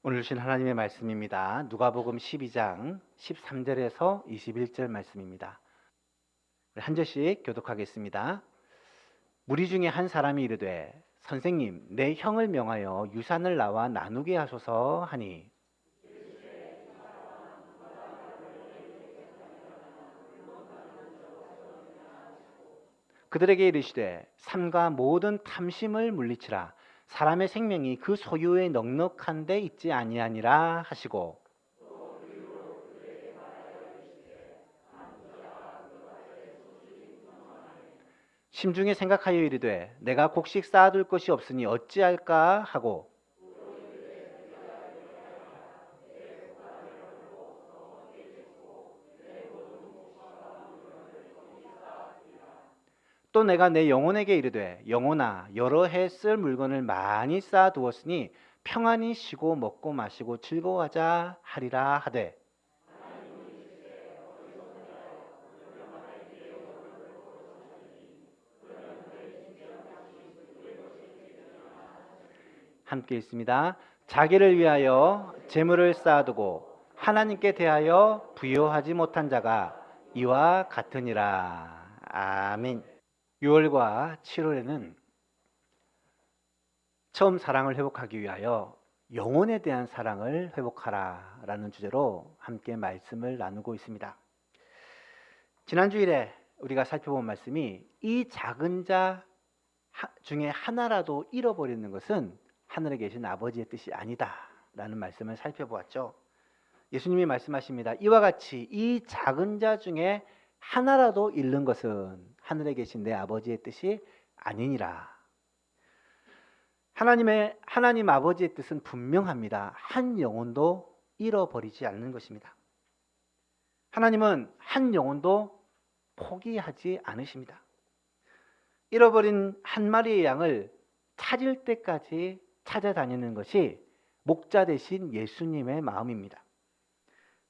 오늘 주신 하나님의 말씀입니다. 누가복음 12장 13절에서 21절 말씀입니다. 한 절씩 교독하겠습니다. 무리 중에 한 사람이 이르되 선생님, 내 형을 명하여 유산을 나와 나누게 하소서 하니 그들에게 이르시되 삼가 모든 탐심을 물리치라. 사람의 생명이 그 소유에 넉넉한 데 있지 아니하니라 하시고 심중에 생각하여 이르되 내가 곡식 쌓아둘 것이 없으니 어찌할까 하고 또 내가 내 영혼에게 이르되 영혼아 여러 해 쓸 물건을 많이 쌓아두었으니 평안히 쉬고 먹고 마시고 즐거워하자 하리라 하되 함께 있습니다. 자기를 위하여 재물을 쌓아두고 하나님께 대하여 부요하지 못한 자가 이와 같으니라. 아멘. 6월과 7월에는 처음 사랑을 회복하기 위하여 영혼에 대한 사랑을 회복하라 라는 주제로 함께 말씀을 나누고 있습니다. 지난 주일에 우리가 살펴본 말씀이 이 작은 자 중에 하나라도 잃어버리는 것은 하늘에 계신 아버지의 뜻이 아니다 라는 말씀을 살펴보았죠. 예수님이 말씀하십니다. 이와 같이 이 작은 자 중에 하나라도 잃는 것은 하늘에 계신 내 아버지의 뜻이 아니니라. 하나님 아버지의 뜻은 분명합니다. 한 영혼도 잃어버리지 않는 것입니다. 하나님은 한 영혼도 포기하지 않으십니다. 잃어버린 한 마리의 양을 찾을 때까지 찾아다니는 것이 목자 되신 예수님의 마음입니다.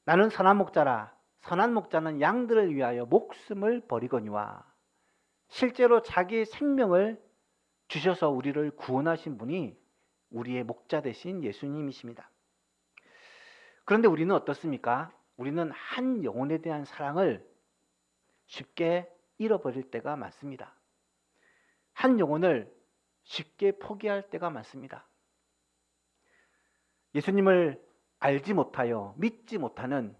나는 선한 목자라. 선한 목자는 양들을 위하여 목숨을 버리거니와. 실제로 자기의 생명을 주셔서 우리를 구원하신 분이 우리의 목자 되신 예수님이십니다. 그런데 우리는 어떻습니까? 우리는 한 영혼에 대한 사랑을 쉽게 잃어버릴 때가 많습니다. 한 영혼을 쉽게 포기할 때가 많습니다. 예수님을 알지 못하여 믿지 못하는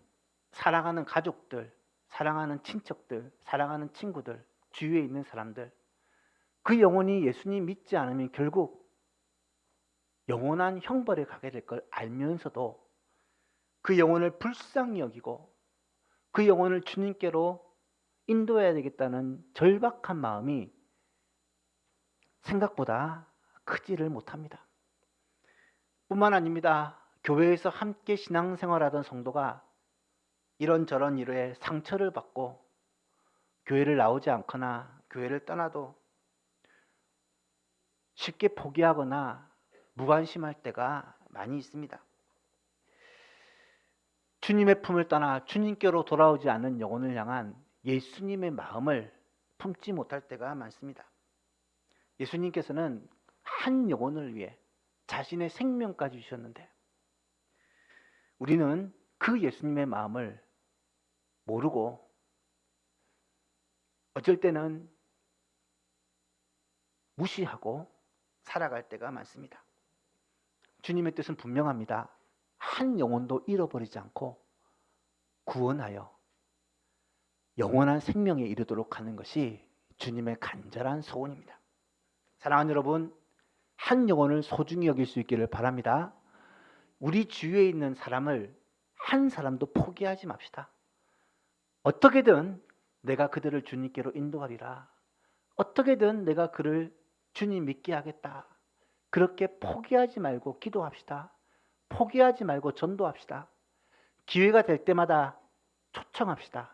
사랑하는 가족들, 사랑하는 친척들, 사랑하는 친구들, 주위에 있는 사람들, 그 영혼이 예수님 믿지 않으면 결국 영원한 형벌에 가게 될 걸 알면서도 그 영혼을 불쌍히 여기고 그 영혼을 주님께로 인도해야 되겠다는 절박한 마음이 생각보다 크지를 못합니다. 뿐만 아닙니다. 교회에서 함께 신앙생활하던 성도가 이런저런 일에 상처를 받고 교회를 나오지 않거나 교회를 떠나도 쉽게 포기하거나 무관심할 때가 많이 있습니다. 주님의 품을 떠나 주님께로 돌아오지 않는 영혼을 향한 예수님의 마음을 품지 못할 때가 많습니다. 예수님께서는 한 영혼을 위해 자신의 생명까지 주셨는데 우리는 그 예수님의 마음을 모르고 어쩔 때는 무시하고 살아갈 때가 많습니다. 주님의 뜻은 분명합니다. 한 영혼도 잃어버리지 않고 구원하여 영원한 생명에 이르도록 하는 것이 주님의 간절한 소원입니다. 사랑하는 여러분, 한 영혼을 소중히 여길 수 있기를 바랍니다. 우리 주위에 있는 사람을 한 사람도 포기하지 맙시다. 어떻게든 내가 그들을 주님께로 인도하리라. 어떻게든 내가 그를 주님 믿게 하겠다. 그렇게 포기하지 말고 기도합시다. 포기하지 말고 전도합시다. 기회가 될 때마다 초청합시다.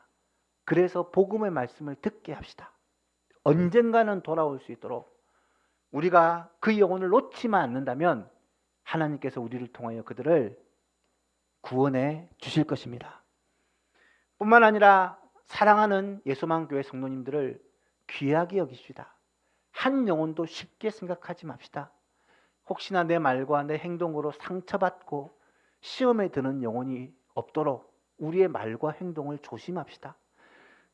그래서 복음의 말씀을 듣게 합시다. 언젠가는 돌아올 수 있도록 우리가 그 영혼을 놓지만 않는다면 하나님께서 우리를 통하여 그들을 구원해 주실 것입니다. 뿐만 아니라 사랑하는 예수만교회 성도님들을 귀하게 여기십시다. 한 영혼도 쉽게 생각하지 맙시다. 혹시나 내 말과 내 행동으로 상처받고 시험에 드는 영혼이 없도록 우리의 말과 행동을 조심합시다.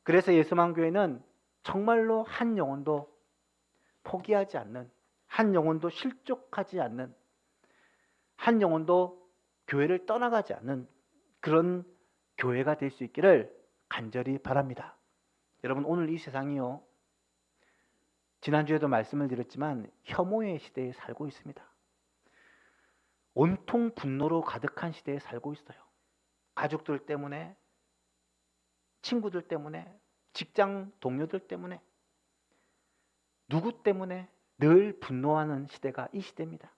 그래서 예수만교회는 정말로 한 영혼도 포기하지 않는, 한 영혼도 실족하지 않는, 한 영혼도 교회를 떠나가지 않는 그런 교회가 될 수 있기를 간절히 바랍니다. 여러분, 오늘 이 세상이요, 지난주에도 말씀을 드렸지만 혐오의 시대에 살고 있습니다. 온통 분노로 가득한 시대에 살고 있어요. 가족들 때문에, 친구들 때문에, 직장 동료들 때문에, 누구 때문에 늘 분노하는 시대가 이 시대입니다.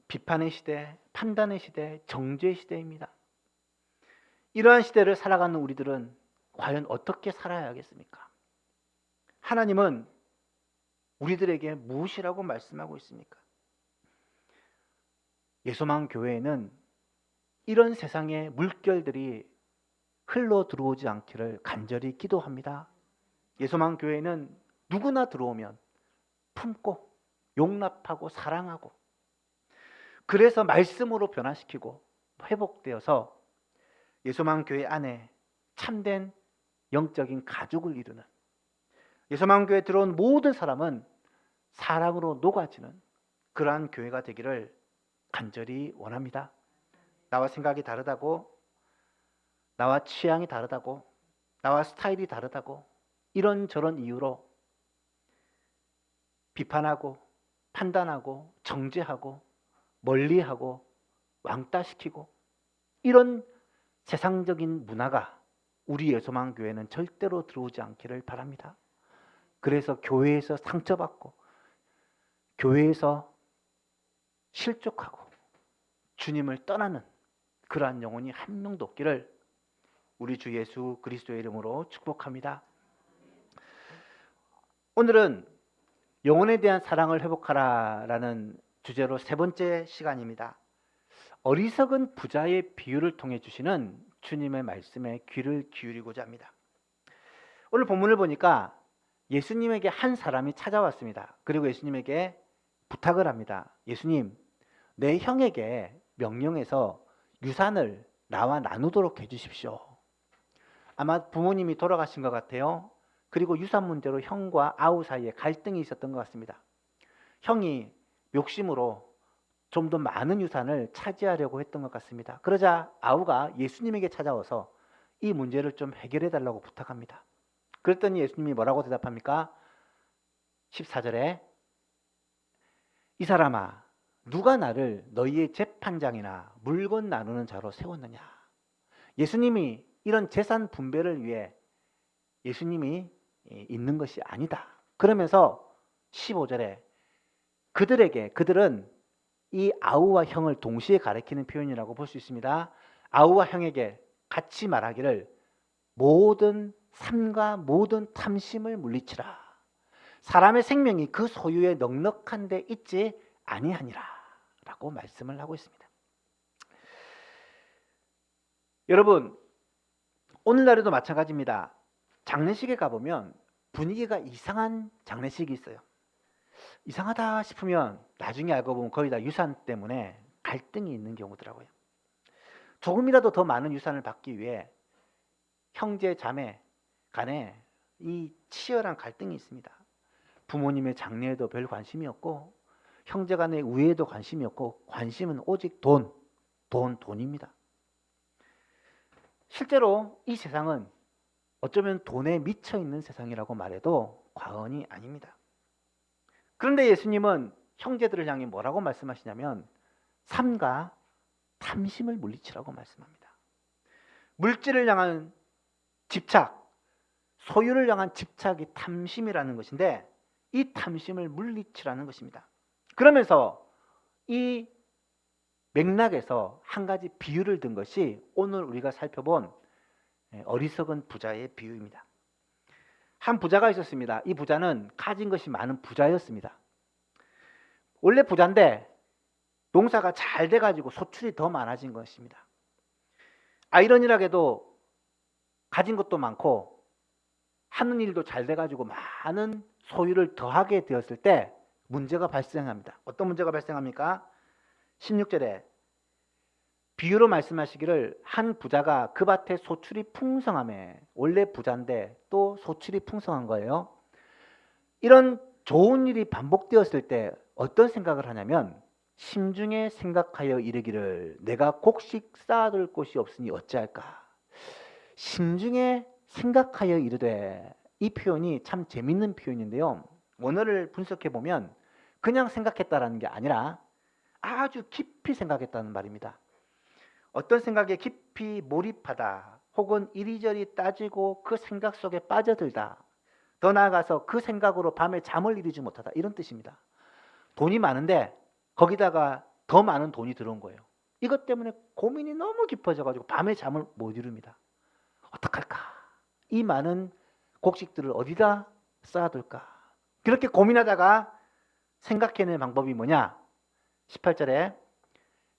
비판의 시대, 판단의 시대, 정죄의 시대입니다. 이러한 시대를 살아가는 우리들은 과연 어떻게 살아야 하겠습니까? 하나님은 우리들에게 무엇이라고 말씀하고 있습니까? 예수만 교회에는 이런 세상의 물결들이 흘러 들어오지 않기를 간절히 기도합니다. 예수만 교회는 누구나 들어오면 품고 용납하고 사랑하고, 그래서 말씀으로 변화시키고 회복되어서 예수만 교회 안에 참된 영적인 가족을 이루는, 예수만 교회에 들어온 모든 사람은 사랑으로 녹아지는 그러한 교회가 되기를 간절히 원합니다. 나와 생각이 다르다고, 나와 취향이 다르다고, 나와 스타일이 다르다고 이런저런 이유로 비판하고 판단하고 정죄하고 멀리하고 왕따시키고, 이런 세상적인 문화가 우리 예수만 교회는 절대로 들어오지 않기를 바랍니다. 그래서 교회에서 상처받고 교회에서 실족하고 주님을 떠나는 그러한 영혼이 한 명도 없기를 우리 주 예수 그리스도의 이름으로 축복합니다. 오늘은 영혼에 대한 사랑을 회복하라라는 주제로 세 번째 시간입니다. 어리석은 부자의 비유를 통해 주시는 주님의 말씀에 귀를 기울이고자 합니다. 오늘 본문을 보니까 예수님에게 한 사람이 찾아왔습니다. 그리고 예수님에게 부탁을 합니다. 예수님, 내 형에게 명령해서 유산을 나와 나누도록 해주십시오. 아마 부모님이 돌아가신 것 같아요. 그리고 유산 문제로 형과 아우 사이에 갈등이 있었던 것 같습니다. 형이 욕심으로 좀 더 많은 유산을 차지하려고 했던 것 같습니다. 그러자 아우가 예수님에게 찾아와서 이 문제를 좀 해결해 달라고 부탁합니다. 그랬더니 예수님이 뭐라고 대답합니까? 14절에 이 사람아, 누가 나를 너희의 재판장이나 물건 나누는 자로 세웠느냐? 예수님이 이런 재산 분배를 위해 예수님이 있는 것이 아니다. 그러면서 15절에 그들은 이 아우와 형을 동시에 가리키는 표현이라고 볼 수 있습니다. 아우와 형에게 같이 말하기를 모든 삼가 모든 탐심을 물리치라. 사람의 생명이 그 소유에 넉넉한 데 있지 아니하니라 라고 말씀을 하고 있습니다. 여러분, 오늘날에도 마찬가지입니다. 장례식에 가보면 분위기가 이상한 장례식이 있어요. 이상하다 싶으면 나중에 알고 보면 거의 다 유산 때문에 갈등이 있는 경우더라고요. 조금이라도 더 많은 유산을 받기 위해 형제 자매 간에 이 치열한 갈등이 있습니다. 부모님의 장례에도 별 관심이 없고 형제 간의 우애에도 관심이 없고 관심은 오직 돈입니다. 실제로 이 세상은 어쩌면 돈에 미쳐 있는 세상이라고 말해도 과언이 아닙니다. 그런데 예수님은 형제들을 향해 뭐라고 말씀하시냐면 삼가 탐심을 물리치라고 말씀합니다. 물질을 향한 집착, 소유를 향한 집착이 탐심이라는 것인데 이 탐심을 물리치라는 것입니다. 그러면서 이 맥락에서 한 가지 비유를 든 것이 오늘 우리가 살펴본 어리석은 부자의 비유입니다. 한 부자가 있었습니다. 이 부자는 가진 것이 많은 부자였습니다. 원래 부자인데 농사가 잘 돼가지고 소출이 더 많아진 것입니다. 아이러니하게도 가진 것도 많고 하는 일도 잘 돼가지고 많은 소유를 더하게 되었을 때 문제가 발생합니다. 어떤 문제가 발생합니까? 16절에 비유로 말씀하시기를 한 부자가 그 밭에 소출이 풍성하며, 원래 부자인데 또 소출이 풍성한 거예요. 이런 좋은 일이 반복되었을 때 어떤 생각을 하냐면, 심중에 생각하여 이르기를 내가 곡식 쌓아둘 곳이 없으니 어찌할까. 심중에 생각하여 이르되, 이 표현이 참 재밌는 표현인데요. 원어를 분석해 보면 그냥 생각했다라는 게 아니라 아주 깊이 생각했다는 말입니다. 어떤 생각에 깊이 몰입하다, 혹은 이리저리 따지고 그 생각 속에 빠져들다, 더 나아가서 그 생각으로 밤에 잠을 이루지 못하다, 이런 뜻입니다. 돈이 많은데 거기다가 더 많은 돈이 들어온 거예요. 이것 때문에 고민이 너무 깊어져가지고 밤에 잠을 못 이룹니다. 어떡할까? 이 많은 곡식들을 어디다 쌓아둘까? 그렇게 고민하다가 생각해낸 방법이 뭐냐? 18절에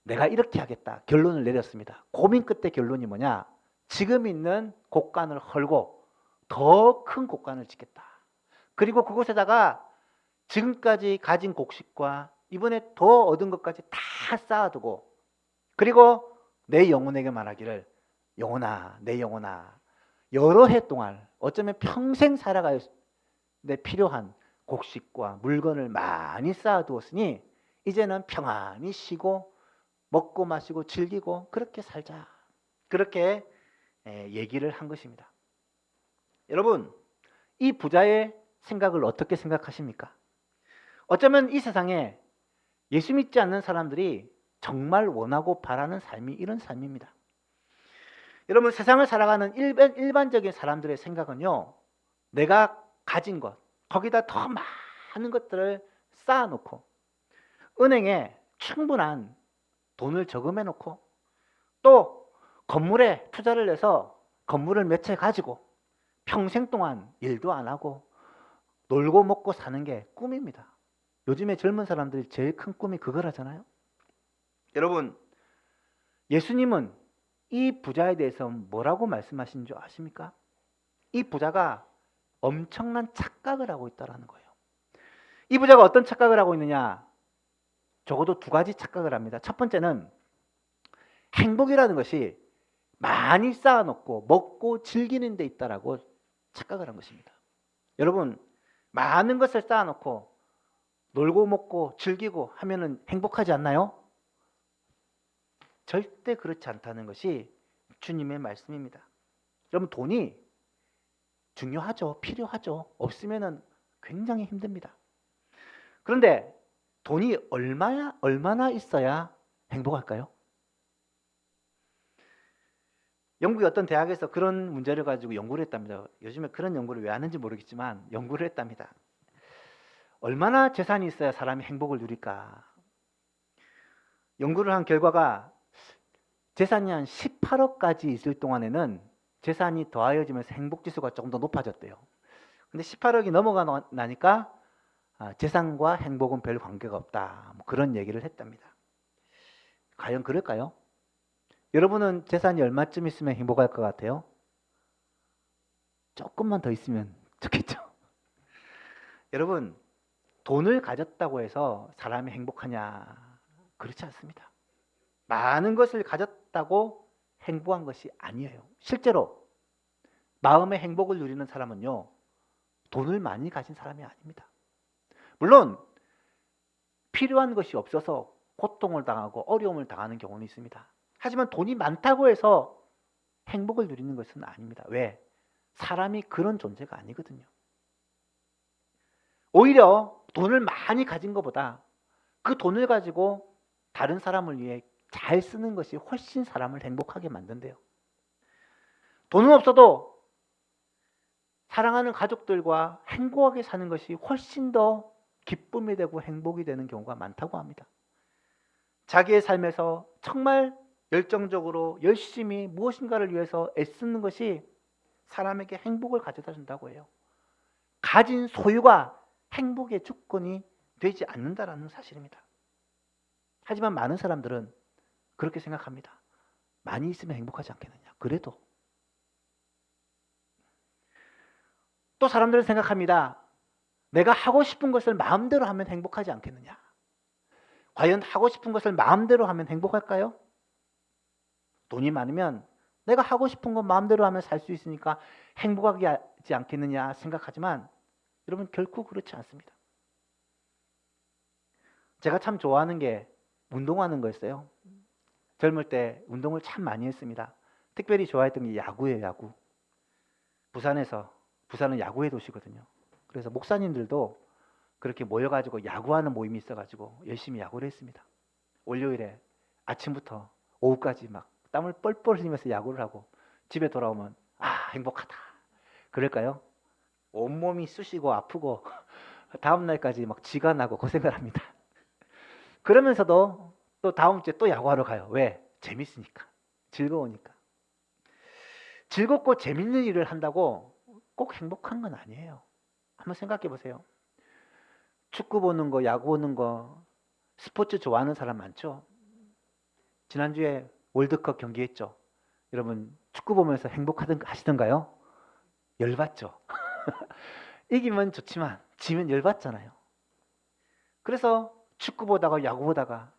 내가 이렇게 하겠다 결론을 내렸습니다. 고민 끝에 결론이 뭐냐? 지금 있는 곡간을 헐고 더 큰 곡간을 짓겠다. 그리고 그곳에다가 지금까지 가진 곡식과 이번에 더 얻은 것까지 다 쌓아두고, 그리고 내 영혼에게 말하기를 영혼아, 내 영혼아, 여러 해 동안, 어쩌면 평생 살아가는데 필요한 곡식과 물건을 많이 쌓아두었으니 이제는 평안히 쉬고 먹고 마시고 즐기고 그렇게 살자. 그렇게 얘기를 한 것입니다. 여러분, 이 부자의 생각을 어떻게 생각하십니까? 어쩌면 이 세상에 예수 믿지 않는 사람들이 정말 원하고 바라는 삶이 이런 삶입니다. 여러분, 세상을 살아가는 일반적인 사람들의 생각은요, 내가 가진 것, 거기다 더 많은 것들을 쌓아놓고 은행에 충분한 돈을 저금해 놓고 또 건물에 투자를 해서 건물을 몇 채 가지고 평생 동안 일도 안 하고 놀고 먹고 사는 게 꿈입니다. 요즘에 젊은 사람들이 제일 큰 꿈이 그거라잖아요. 여러분, 예수님은 이 부자에 대해서 뭐라고 말씀하신 줄 아십니까? 이 부자가 엄청난 착각을 하고 있다는 거예요. 이 부자가 어떤 착각을 하고 있느냐? 적어도 두 가지 착각을 합니다. 첫 번째는 행복이라는 것이 많이 쌓아놓고 먹고 즐기는 데 있다라고 착각을 한 것입니다. 여러분, 많은 것을 쌓아놓고 놀고 먹고 즐기고 하면은 행복하지 않나요? 절대 그렇지 않다는 것이 주님의 말씀입니다. 여러분, 돈이 중요하죠. 필요하죠. 없으면은 굉장히 힘듭니다. 그런데 돈이 얼마나 있어야 행복할까요? 영국의 어떤 대학에서 그런 문제를 가지고 연구를 했답니다. 요즘에 그런 연구를 왜 하는지 모르겠지만 연구를 했답니다. 얼마나 재산이 있어야 사람이 행복을 누릴까? 연구를 한 결과가 재산이 한 18억까지 있을 동안에는 재산이 더하여지면서 행복지수가 조금 더 높아졌대요. 근데 18억이 넘어가니까 재산과 행복은 별 관계가 없다. 뭐 그런 얘기를 했답니다. 과연 그럴까요? 여러분은 재산이 얼마쯤 있으면 행복할 것 같아요? 조금만 더 있으면 좋겠죠. 여러분, 돈을 가졌다고 해서 사람이 행복하냐? 그렇지 않습니다. 많은 것을 가졌다고 행복한 것이 아니에요. 실제로 마음의 행복을 누리는 사람은요, 돈을 많이 가진 사람이 아닙니다. 물론 필요한 것이 없어서 고통을 당하고 어려움을 당하는 경우는 있습니다. 하지만 돈이 많다고 해서 행복을 누리는 것은 아닙니다. 왜? 사람이 그런 존재가 아니거든요. 오히려 돈을 많이 가진 것보다 그 돈을 가지고 다른 사람을 위해 잘 쓰는 것이 훨씬 사람을 행복하게 만든대요. 돈은 없어도 사랑하는 가족들과 행복하게 사는 것이 훨씬 더 기쁨이 되고 행복이 되는 경우가 많다고 합니다. 자기의 삶에서 정말 열정적으로 열심히 무엇인가를 위해서 애쓰는 것이 사람에게 행복을 가져다 준다고 해요. 가진 소유가 행복의 조건이 되지 않는다라는 사실입니다. 하지만 많은 사람들은 그렇게 생각합니다. 많이 있으면 행복하지 않겠느냐. 그래도 또 사람들은 생각합니다. 내가 하고 싶은 것을 마음대로 하면 행복하지 않겠느냐. 과연 하고 싶은 것을 마음대로 하면 행복할까요? 돈이 많으면 내가 하고 싶은 거 마음대로 하면 살 수 있으니까 행복하지 않겠느냐 생각하지만 여러분 결코 그렇지 않습니다. 제가 참 좋아하는 게 운동하는 거였어요. 젊을 때 운동을 참 많이 했습니다. 특별히 좋아했던 게 야구예요, 야구. 부산은 야구의 도시거든요. 그래서 목사님들도 그렇게 모여가지고 야구하는 모임이 있어가지고 열심히 야구를 했습니다. 월요일에 아침부터 오후까지 막 땀을 뻘뻘 흘리면서 야구를 하고 집에 돌아오면 행복하다. 그럴까요? 온몸이 쑤시고 아프고 다음 날까지 막 쥐가 나고 고생을 합니다. 그러면서도 또 다음 주에 또 야구하러 가요. 왜? 재밌으니까. 즐거우니까. 즐겁고 재밌는 일을 한다고 꼭 행복한 건 아니에요. 한번 생각해 보세요. 축구 보는 거, 야구 보는 거, 스포츠 좋아하는 사람 많죠? 지난주에 월드컵 경기했죠? 여러분 축구 보면서 하시던가요? 열받죠? 이기면 좋지만 지면 열받잖아요. 그래서 축구 보다가 야구 보다가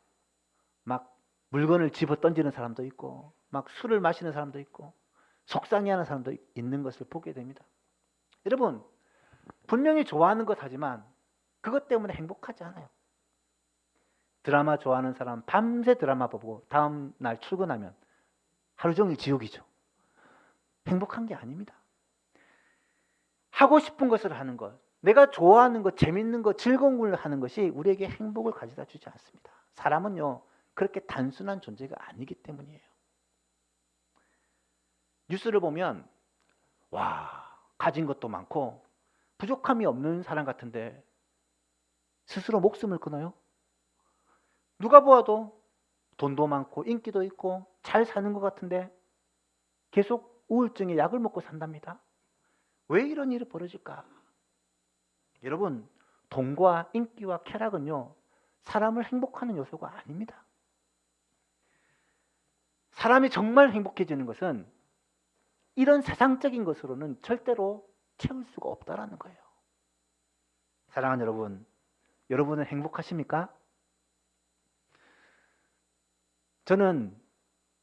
막 물건을 집어 던지는 사람도 있고 막 술을 마시는 사람도 있고 속상해하는 사람도 있는 것을 보게 됩니다. 여러분 분명히 좋아하는 것 하지만 그것 때문에 행복하지 않아요. 드라마 좋아하는 사람 밤새 드라마 보고 다음 날 출근하면 하루 종일 지옥이죠. 행복한 게 아닙니다. 하고 싶은 것을 하는 것, 내가 좋아하는 것, 재밌는 것, 즐거운 걸 하는 것이 우리에게 행복을 가져다 주지 않습니다. 사람은요 그렇게 단순한 존재가 아니기 때문이에요. 뉴스를 보면 가진 것도 많고 부족함이 없는 사람 같은데 스스로 목숨을 끊어요. 누가 보아도 돈도 많고 인기도 있고 잘 사는 것 같은데 계속 우울증에 약을 먹고 산답니다. 왜 이런 일이 벌어질까? 여러분 돈과 인기와 쾌락은요 사람을 행복하는 요소가 아닙니다. 사람이 정말 행복해지는 것은 이런 세상적인 것으로는 절대로 채울 수가 없다라는 거예요. 사랑하는 여러분, 여러분은 행복하십니까? 저는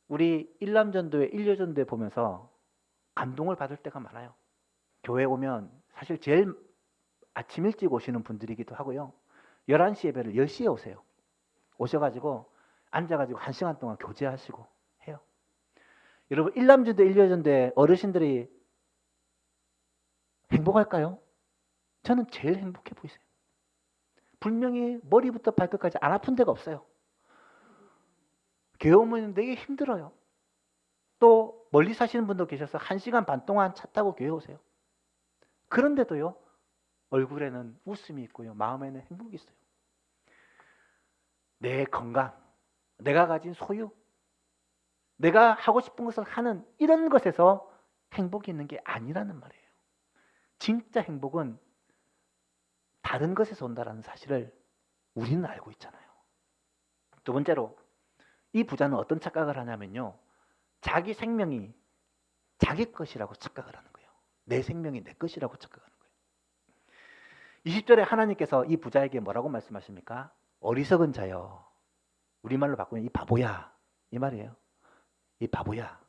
우리 일남전도회, 일요전도회 보면서 감동을 받을 때가 많아요. 교회 오면 사실 제일 아침 일찍 오시는 분들이기도 하고요. 11시 예배를 10시에 오세요. 오셔가지고 앉아가지고 1시간 동안 교제하시고 해요. 여러분 일남전도 일요전도회 어르신들이 행복할까요? 저는 제일 행복해 보이세요. 분명히 머리부터 발끝까지 안 아픈 데가 없어요. 교회 오면 되게 힘들어요. 또 멀리 사시는 분도 계셔서 1시간 반 동안 차 타고 교회 오세요. 그런데도요 얼굴에는 웃음이 있고요 마음에는 행복이 있어요. 내 건강, 내가 가진 소유, 내가 하고 싶은 것을 하는 이런 것에서 행복이 있는 게 아니라는 말이에요. 진짜 행복은 다른 것에서 온다는 사실을 우리는 알고 있잖아요. 두 번째로 이 부자는 어떤 착각을 하냐면요 자기 생명이 자기 것이라고 착각을 하는 거예요. 내 생명이 내 것이라고 착각하는 거예요. 20절에 하나님께서 이 부자에게 뭐라고 말씀하십니까? 어리석은 자여, 우리말로 바꾸면 이 바보야, 이 말이에요. 이 바보야,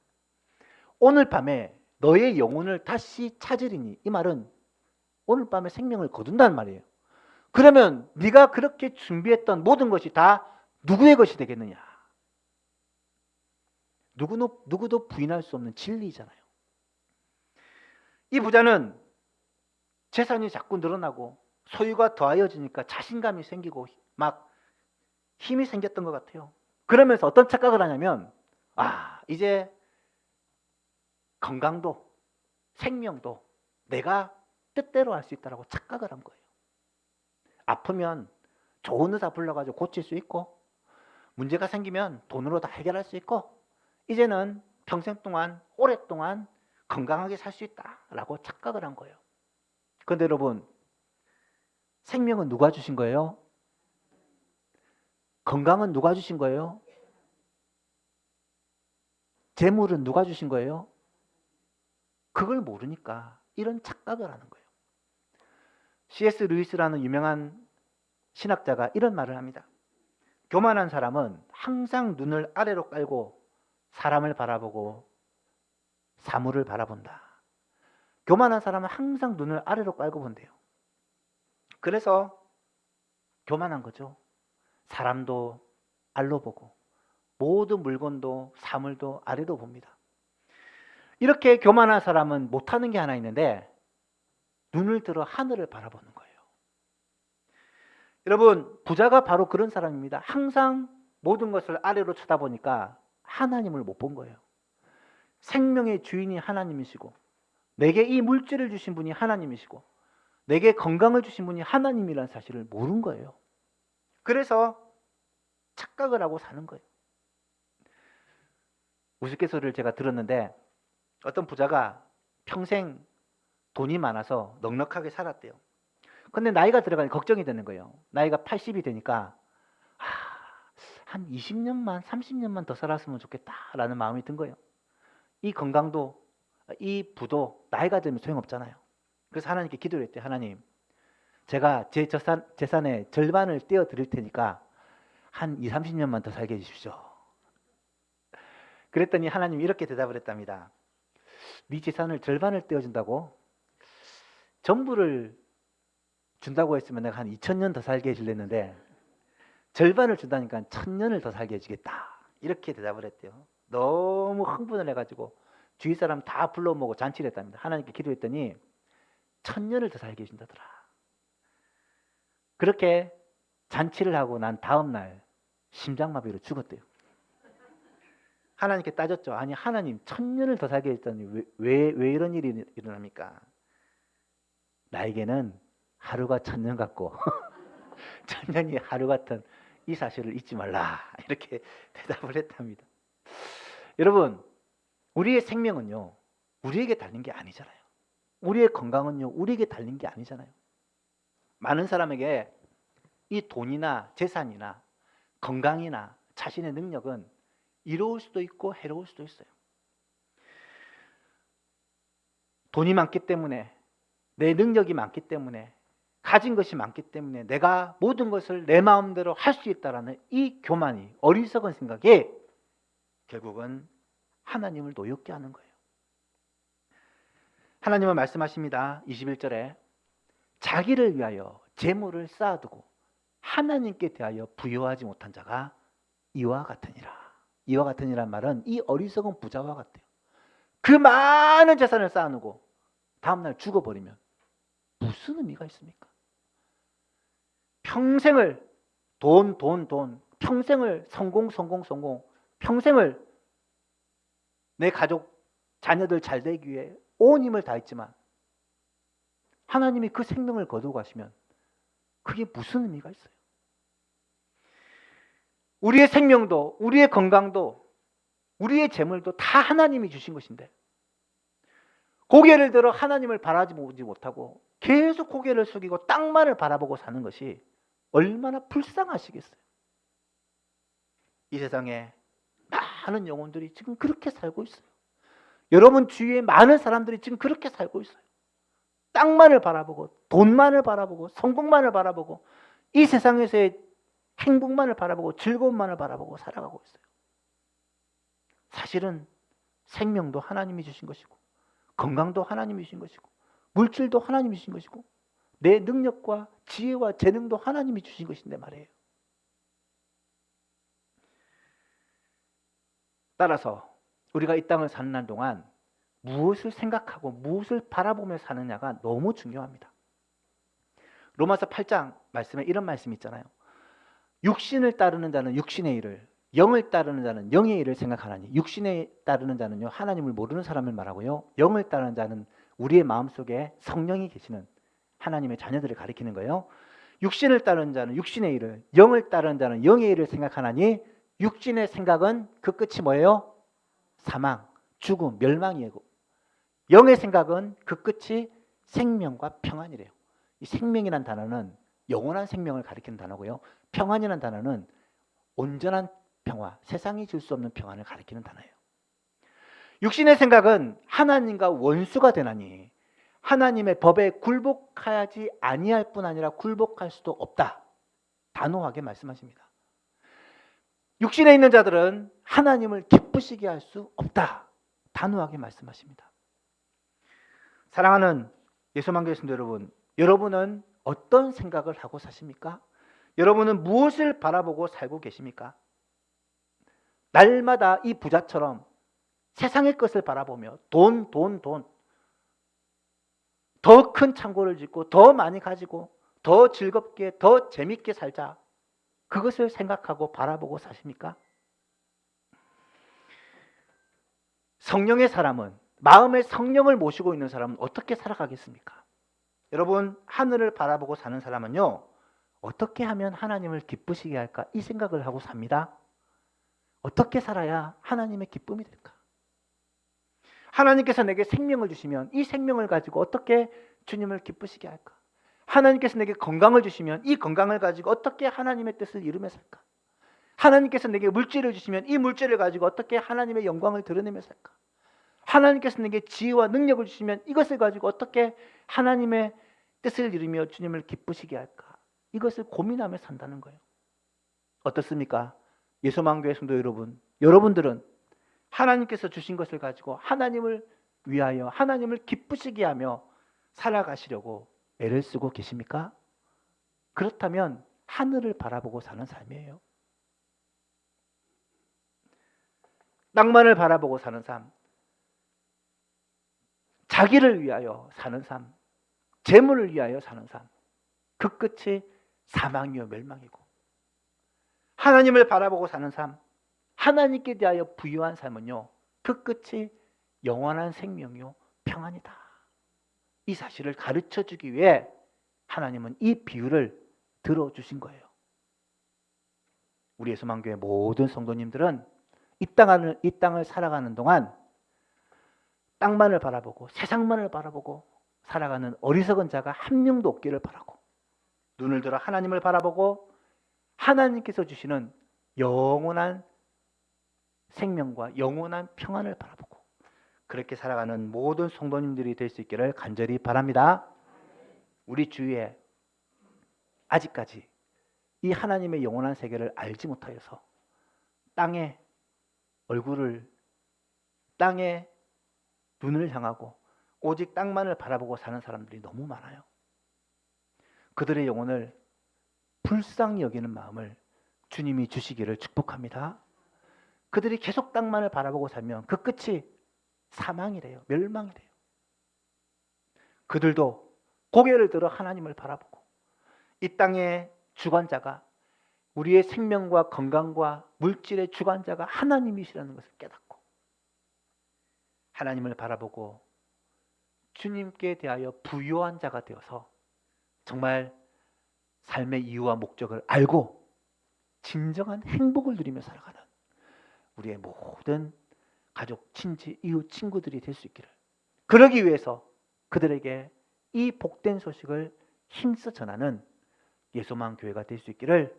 오늘 밤에 너의 영혼을 다시 찾으리니, 이 말은 오늘 밤에 생명을 거둔다는 말이에요. 그러면 네가 그렇게 준비했던 모든 것이 다 누구의 것이 되겠느냐? 누구도 부인할 수 없는 진리잖아요. 이 부자는 재산이 자꾸 늘어나고 소유가 더하여지니까 자신감이 생기고 막 힘이 생겼던 것 같아요. 그러면서 어떤 착각을 하냐면 이제 건강도 생명도 내가 뜻대로 할 수 있다고 착각을 한 거예요. 아프면 좋은 의사 불러가지고 고칠 수 있고 문제가 생기면 돈으로 다 해결할 수 있고 이제는 평생 동안 오랫동안 건강하게 살 수 있다라고 착각을 한 거예요. 그런데 여러분 생명은 누가 주신 거예요? 건강은 누가 주신 거예요? 재물은 누가 주신 거예요? 그걸 모르니까 이런 착각을 하는 거예요. C.S. 루이스라는 유명한 신학자가 이런 말을 합니다. 교만한 사람은 항상 눈을 아래로 깔고 사람을 바라보고 사물을 바라본다. 교만한 사람은 항상 눈을 아래로 깔고 본대요. 그래서 교만한 거죠. 사람도 알로 보고 모든 물건도 사물도 아래로 봅니다. 이렇게 교만한 사람은 못하는 게 하나 있는데 눈을 들어 하늘을 바라보는 거예요. 여러분, 부자가 바로 그런 사람입니다. 항상 모든 것을 아래로 쳐다보니까 하나님을 못 본 거예요. 생명의 주인이 하나님이시고 내게 이 물질을 주신 분이 하나님이시고 내게 건강을 주신 분이 하나님이라는 사실을 모른 거예요. 그래서 착각을 하고 사는 거예요. 우스갯소리를 제가 들었는데 어떤 부자가 평생 돈이 많아서 넉넉하게 살았대요. 근데 나이가 들어가니 걱정이 되는 거예요. 나이가 80이 되니까 한 20년만 30년만 더 살았으면 좋겠다라는 마음이 든 거예요. 이 건강도 이 부도 나이가 들면 소용없잖아요. 그래서 하나님께 기도를 했대요. 하나님, 제가 제 재산의 절반을 떼어 드릴 테니까 한 2, 30년만 더 살게 해주십시오. 그랬더니 하나님이 이렇게 대답을 했답니다. 네 재산을 절반을 떼어준다고? 전부를 준다고 했으면 내가 한 2000년 더 살게 해줄랬는데 절반을 준다니까 1000년을 더 살게 해주겠다. 이렇게 대답을 했대요. 너무 흥분을 해가지고 주위 사람 다 불러 모으고 잔치를 했답니다. 하나님께 기도했더니 1000년을 더 살게 해준다더라. 그렇게 잔치를 하고 난 다음 날 심장마비로 죽었대요. 하나님께 따졌죠. 아니 하나님 1000년을 더 살게 했더니 왜 이런 일이 일어납니까? 나에게는 하루가 1000년 같고 1000년이 하루 같은 이 사실을 잊지 말라. 이렇게 대답을 했답니다. 여러분, 우리의 생명은요 우리에게 달린 게 아니잖아요. 우리의 건강은요 우리에게 달린 게 아니잖아요. 많은 사람에게 이 돈이나 재산이나 건강이나 자신의 능력은 이로울 수도 있고 해로울 수도 있어요. 돈이 많기 때문에 내 능력이 많기 때문에 가진 것이 많기 때문에 내가 모든 것을 내 마음대로 할 수 있다라는 이 교만이 어리석은 생각이 결국은 하나님을 노엽게 하는 거예요. 하나님은 말씀하십니다. 21절에 자기를 위하여 재물을 쌓아두고 하나님께 대하여 부여하지 못한 자가 이와 같으니라. 이와 같으니란 말은 이 어리석은 부자와 같아요. 그 많은 재산을 쌓아놓고 다음날 죽어버리면 무슨 의미가 있습니까? 평생을 돈, 평생을 성공, 평생을 내 가족, 자녀들 잘 되기 위해 온 힘을 다했지만 하나님이 그 생명을 거두고 가시면 그게 무슨 의미가 있어요? 우리의 생명도, 우리의 건강도, 우리의 재물도 다 하나님이 주신 것인데 고개를 들어 하나님을 바라보지 못하고 계속 고개를 숙이고 땅만을 바라보고 사는 것이 얼마나 불쌍하시겠어요. 이 세상에 많은 영혼들이 지금 그렇게 살고 있어요. 여러분 주위에 많은 사람들이 지금 그렇게 살고 있어요. 땅만을 바라보고 돈만을 바라보고 성공만을 바라보고 이 세상에서의 행복만을 바라보고 즐거움만을 바라보고 살아가고 있어요. 사실은 생명도 하나님이 주신 것이고 건강도 하나님이 주신 것이고 물질도 하나님이 주신 것이고 내 능력과 지혜와 재능도 하나님이 주신 것인데 말이에요. 따라서 우리가 이 땅을 사는 날 동안 무엇을 생각하고 무엇을 바라보며 사느냐가 너무 중요합니다. 로마서 8장 말씀에 이런 말씀이 있잖아요. 육신을 따르는 자는 육신의 일을, 영을 따르는 자는 영의 일을 생각하나니. 육신에 따르는 자는요 하나님을 모르는 사람을 말하고요, 영을 따르는 자는 우리의 마음속에 성령이 계시는 하나님의 자녀들을 가리키는 거예요. 육신을 따르는 자는 육신의 일을, 영을 따르는 자는 영의 일을 생각하나니 육신의 생각은 그 끝이 뭐예요? 사망, 죽음, 멸망이고 영의 생각은 그 끝이 생명과 평안이래요. 이 생명이란 단어는 영원한 생명을 가리키는 단어고요, 평안이라는 단어는 온전한 평화, 세상이 줄 수 없는 평안을 가리키는 단어예요. 육신의 생각은 하나님과 원수가 되나니 하나님의 법에 굴복하지 아니할 뿐 아니라 굴복할 수도 없다. 단호하게 말씀하십니다. 육신에 있는 자들은 하나님을 기쁘시게 할 수 없다. 단호하게 말씀하십니다. 사랑하는 예수만교회 성도 여러분, 여러분은 어떤 생각을 하고 사십니까? 여러분은 무엇을 바라보고 살고 계십니까? 날마다 이 부자처럼 세상의 것을 바라보며 돈, 더 큰 창고를 짓고 더 많이 가지고 더 즐겁게 더 재밌게 살자, 그것을 생각하고 바라보고 사십니까? 성령의 사람은, 마음의 성령을 모시고 있는 사람은 어떻게 살아가겠습니까? 여러분, 하늘을 바라보고 사는 사람은요, 어떻게 하면 하나님을 기쁘시게 할까, 이 생각을 하고 삽니다. 어떻게 살아야 하나님의 기쁨이 될까? 하나님께서 내게 생명을 주시면 이 생명을 가지고 어떻게 주님을 기쁘시게 할까? 하나님께서 내게 건강을 주시면 이 건강을 가지고 어떻게 하나님의 뜻을 이루며 살까? 하나님께서 내게 물질을 주시면 이 물질을 가지고 어떻게 하나님의 영광을 드러내며 살까? 하나님께서 내게 지혜와 능력을 주시면 이것을 가지고 어떻게 하나님의 뜻을 이루며 주님을 기쁘시게 할까? 이것을 고민하며 산다는 거예요. 어떻습니까? 예수만교회 성도 여러분, 여러분들은 하나님께서 주신 것을 가지고 하나님을 위하여 하나님을 기쁘시게 하며 살아가시려고 애를 쓰고 계십니까? 그렇다면 하늘을 바라보고 사는 삶이에요. 땅만을 바라보고 사는 삶, 자기를 위하여 사는 삶, 재물을 위하여 사는 삶, 그 끝이 사망이요 멸망이고, 하나님을 바라보고 사는 삶, 하나님께 대하여 부유한 삶은요, 그 끝이 영원한 생명이요 평안이다. 이 사실을 가르쳐 주기 위해 하나님은 이 비유를 들어주신 거예요. 우리 예수만교회 모든 성도님들은 이 땅을 살아가는 동안 땅만을 바라보고 세상만을 바라보고 살아가는 어리석은 자가 한 명도 없기를 바라고, 눈을 들어 하나님을 바라보고 하나님께서 주시는 영원한 생명과 영원한 평안을 바라보고 그렇게 살아가는 모든 성도님들이 될 수 있기를 간절히 바랍니다. 우리 주위에 아직까지 이 하나님의 영원한 세계를 알지 못하여서 땅에 눈을 향하고 오직 땅만을 바라보고 사는 사람들이 너무 많아요. 그들의 영혼을 불쌍히 여기는 마음을 주님이 주시기를 축복합니다. 그들이 계속 땅만을 바라보고 살면 그 끝이 사망이래요. 멸망이래요. 그들도 고개를 들어 하나님을 바라보고 이 땅의 주관자가, 우리의 생명과 건강과 물질의 주관자가 하나님이시라는 것을 깨닫고 하나님을 바라보고 주님께 대하여 부유한 자가 되어서 정말 삶의 이유와 목적을 알고 진정한 행복을 누리며 살아가는 우리의 모든 가족, 친지, 이웃, 친구들이 될 수 있기를, 그러기 위해서 그들에게 이 복된 소식을 힘써 전하는 예수만 교회가 될 수 있기를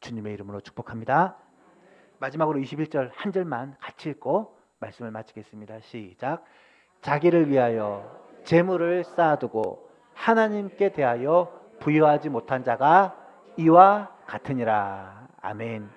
주님의 이름으로 축복합니다. 마지막으로 21절 한 절만 같이 읽고 말씀을 마치겠습니다. 시작. 자기를 위하여 재물을 쌓아두고 하나님께 대하여 부여하지 못한 자가 이와 같으니라. 아멘.